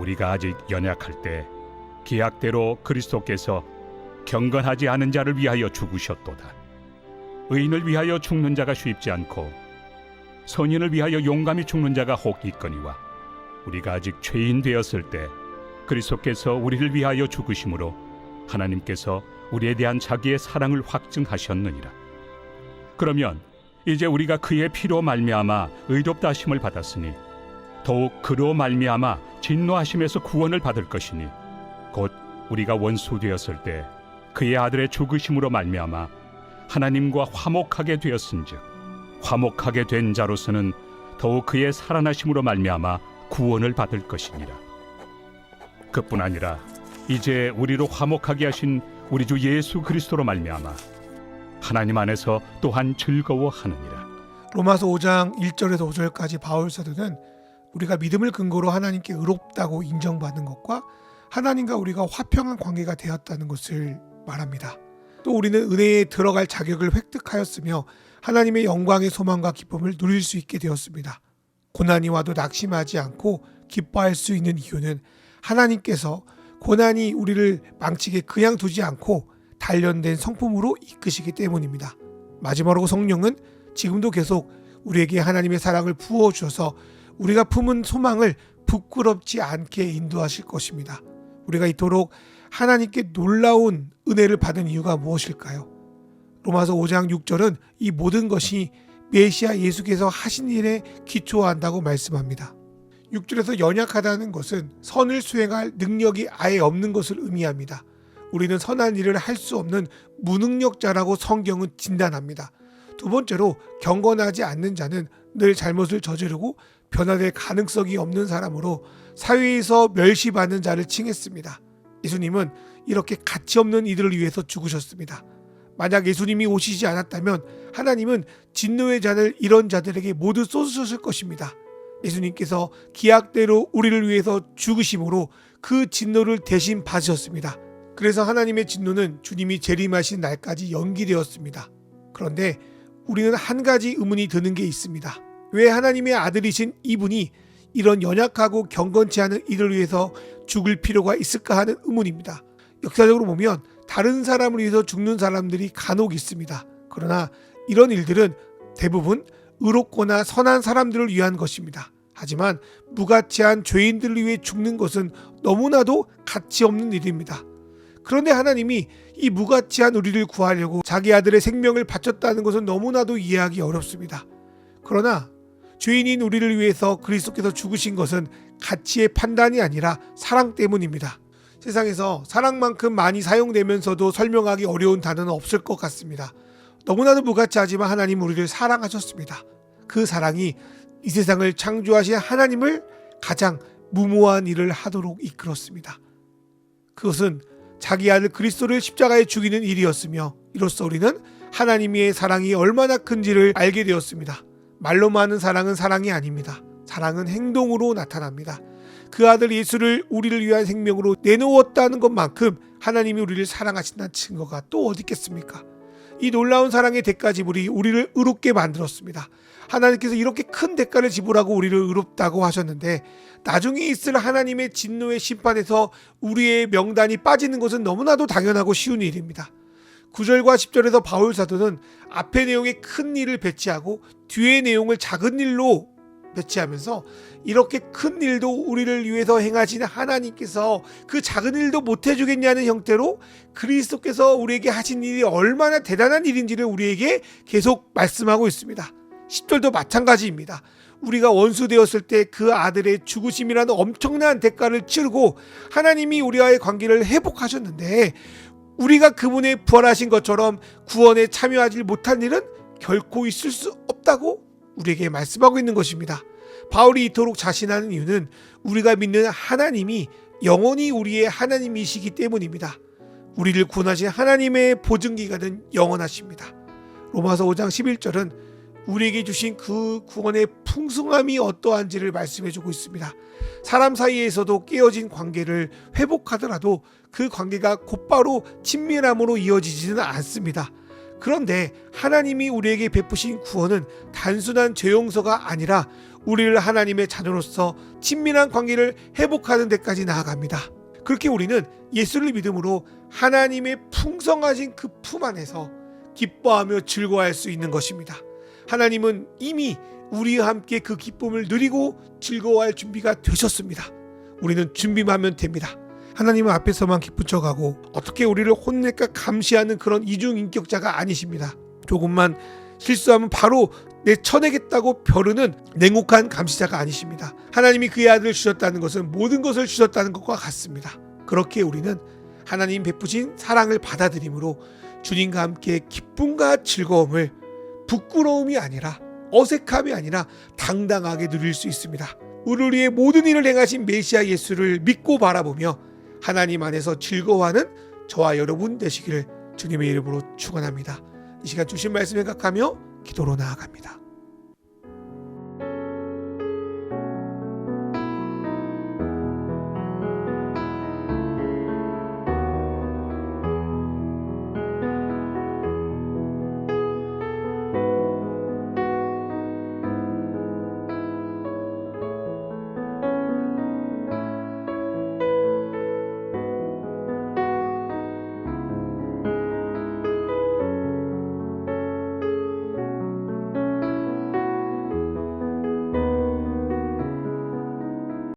우리가 아직 연약할 때 기약대로 그리스도께서 경건하지 않은 자를 위하여 죽으셨도다. 의인을 위하여 죽는 자가 쉽지 않고 선인을 위하여 용감히 죽는 자가 혹 있거니와 우리가 아직 죄인 되었을 때 그리스도께서 우리를 위하여 죽으심으로 하나님께서 우리에 대한 자기의 사랑을 확증하셨느니라. 그러면 이제 우리가 그의 피로 말미암아 의롭다 하심을 받았으니 더욱 그로 말미암아 진노하심에서 구원을 받을 것이니 곧 우리가 원수 되었을 때 그의 아들의 죽으심으로 말미암아 하나님과 화목하게 되었은즉 화목하게 된 자로서는 더욱 그의 살아나심으로 말미암아 구원을 받을 것이니라. 그뿐 아니라 이제 우리로 화목하게 하신 우리 주 예수 그리스도로 말미암아 하나님 안에서 또한 즐거워하느니라. 로마서 5장 1절에서 5절까지 바울 사도는 우리가 믿음을 근거로 하나님께 의롭다고 인정받는 것과 하나님과 우리가 화평한 관계가 되었다는 것을 말합니다. 또 우리는 은혜에 들어갈 자격을 획득하였으며 하나님의 영광의 소망과 기쁨을 누릴 수 있게 되었습니다. 고난이 와도 낙심하지 않고 기뻐할 수 있는 이유는 하나님께서 고난이 우리를 망치게 그냥 두지 않고 단련된 성품으로 이끄시기 때문입니다. 마지막으로 성령은 지금도 계속 우리에게 하나님의 사랑을 부어주셔서 우리가 품은 소망을 부끄럽지 않게 인도하실 것입니다. 우리가 이토록 하나님께 놀라운 은혜를 받은 이유가 무엇일까요? 로마서 5장 6절은 이 모든 것이 메시아 예수께서 하신 일에 기초한다고 말씀합니다. 6절에서 연약하다는 것은 선을 수행할 능력이 아예 없는 것을 의미합니다. 우리는 선한 일을 할 수 없는 무능력자라고 성경은 진단합니다. 두 번째로 경건하지 않는 자는 늘 잘못을 저지르고 변화될 가능성이 없는 사람으로 사회에서 멸시받는 자를 칭했습니다. 예수님은 이렇게 가치 없는 이들을 위해서 죽으셨습니다. 만약 예수님이 오시지 않았다면 하나님은 진노의 잔을 이런 자들에게 모두 쏟으셨을 것입니다. 예수님께서 기약대로 우리를 위해서 죽으심으로 그 진노를 대신 받으셨습니다. 그래서 하나님의 진노는 주님이 재림하신 날까지 연기되었습니다. 그런데 우리는 한 가지 의문이 드는 게 있습니다. 왜 하나님의 아들이신 이분이 이런 연약하고 경건치 않은 이들을 위해서 죽을 필요가 있을까 하는 의문입니다. 역사적으로 보면 다른 사람을 위해서 죽는 사람들이 간혹 있습니다. 그러나 이런 일들은 대부분 의롭거나 선한 사람들을 위한 것입니다. 하지만 무가치한 죄인들을 위해 죽는 것은 너무나도 가치 없는 일입니다. 그런데 하나님이 이 무가치한 우리를 구하려고 자기 아들의 생명을 바쳤다는 것은 너무나도 이해하기 어렵습니다. 그러나 죄인인 우리를 위해서 그리스도께서 죽으신 것은 가치의 판단이 아니라 사랑 때문입니다. 세상에서 사랑만큼 많이 사용되면서도 설명하기 어려운 단어는 없을 것 같습니다. 너무나도 무가치하지만 하나님 우리를 사랑하셨습니다. 그 사랑이 이 세상을 창조하신 하나님을 가장 무모한 일을 하도록 이끌었습니다. 그것은 자기 아들 그리스도를 십자가에 죽이는 일이었으며 이로써 우리는 하나님의 사랑이 얼마나 큰지를 알게 되었습니다. 말로만 하는 사랑은 사랑이 아닙니다. 사랑은 행동으로 나타납니다. 그 아들 예수를 우리를 위한 생명으로 내놓았다는 것만큼 하나님이 우리를 사랑하신다는 증거가 또 어디 있겠습니까? 이 놀라운 사랑의 대가 지불이 우리를 의롭게 만들었습니다. 하나님께서 이렇게 큰 대가를 지불하고 우리를 의롭다고 하셨는데 나중에 있을 하나님의 진노의 심판에서 우리의 명단이 빠지는 것은 너무나도 당연하고 쉬운 일입니다. 9절과 10절에서 바울 사도는 앞의 내용에 큰 일을 배치하고 뒤의 내용을 작은 일로 배치하면서 이렇게 큰 일도 우리를 위해서 행하신 하나님께서 그 작은 일도 못해주겠냐는 형태로 그리스도께서 우리에게 하신 일이 얼마나 대단한 일인지를 우리에게 계속 말씀하고 있습니다. 10절도 마찬가지입니다. 우리가 원수 되었을 때 그 아들의 죽으심이라는 엄청난 대가를 치르고 하나님이 우리와의 관계를 회복하셨는데 우리가 그분의 부활하신 것처럼 구원에 참여하지 못한 일은 결코 있을 수 없다고 우리에게 말씀하고 있는 것입니다. 바울이 이토록 자신하는 이유는 우리가 믿는 하나님이 영원히 우리의 하나님이시기 때문입니다. 우리를 구원하신 하나님의 보증기간은 영원하십니다. 로마서 5장 11절은 우리에게 주신 그 구원의 풍성함이 어떠한지를 말씀해주고 있습니다. 사람 사이에서도 깨어진 관계를 회복하더라도 그 관계가 곧바로 친밀함으로 이어지지는 않습니다. 그런데 하나님이 우리에게 베푸신 구원은 단순한 죄 용서가 아니라 우리를 하나님의 자녀로서 친밀한 관계를 회복하는 데까지 나아갑니다. 그렇게 우리는 예수를 믿음으로 하나님의 풍성하신 그 품 안에서 기뻐하며 즐거워할 수 있는 것입니다. 하나님은 이미 우리와 함께 그 기쁨을 누리고 즐거워할 준비가 되셨습니다. 우리는 준비만 하면 됩니다. 하나님은 앞에서만 기쁜 척하고 어떻게 우리를 혼낼까 감시하는 그런 이중인격자가 아니십니다. 조금만 실수하면 바로 내쳐내겠다고 벼르는 냉혹한 감시자가 아니십니다. 하나님이 그의 아들을 주셨다는 것은 모든 것을 주셨다는 것과 같습니다. 그렇게 우리는 하나님 베푸신 사랑을 받아들임으로 주님과 함께 기쁨과 즐거움을 부끄러움이 아니라 어색함이 아니라 당당하게 누릴 수 있습니다. 우리를 위해 모든 일을 행하신 메시아 예수를 믿고 바라보며 하나님 안에서 즐거워하는 저와 여러분 되시기를 주님의 이름으로 축원합니다. 이 시간 주신 말씀 생각하며 기도로 나아갑니다.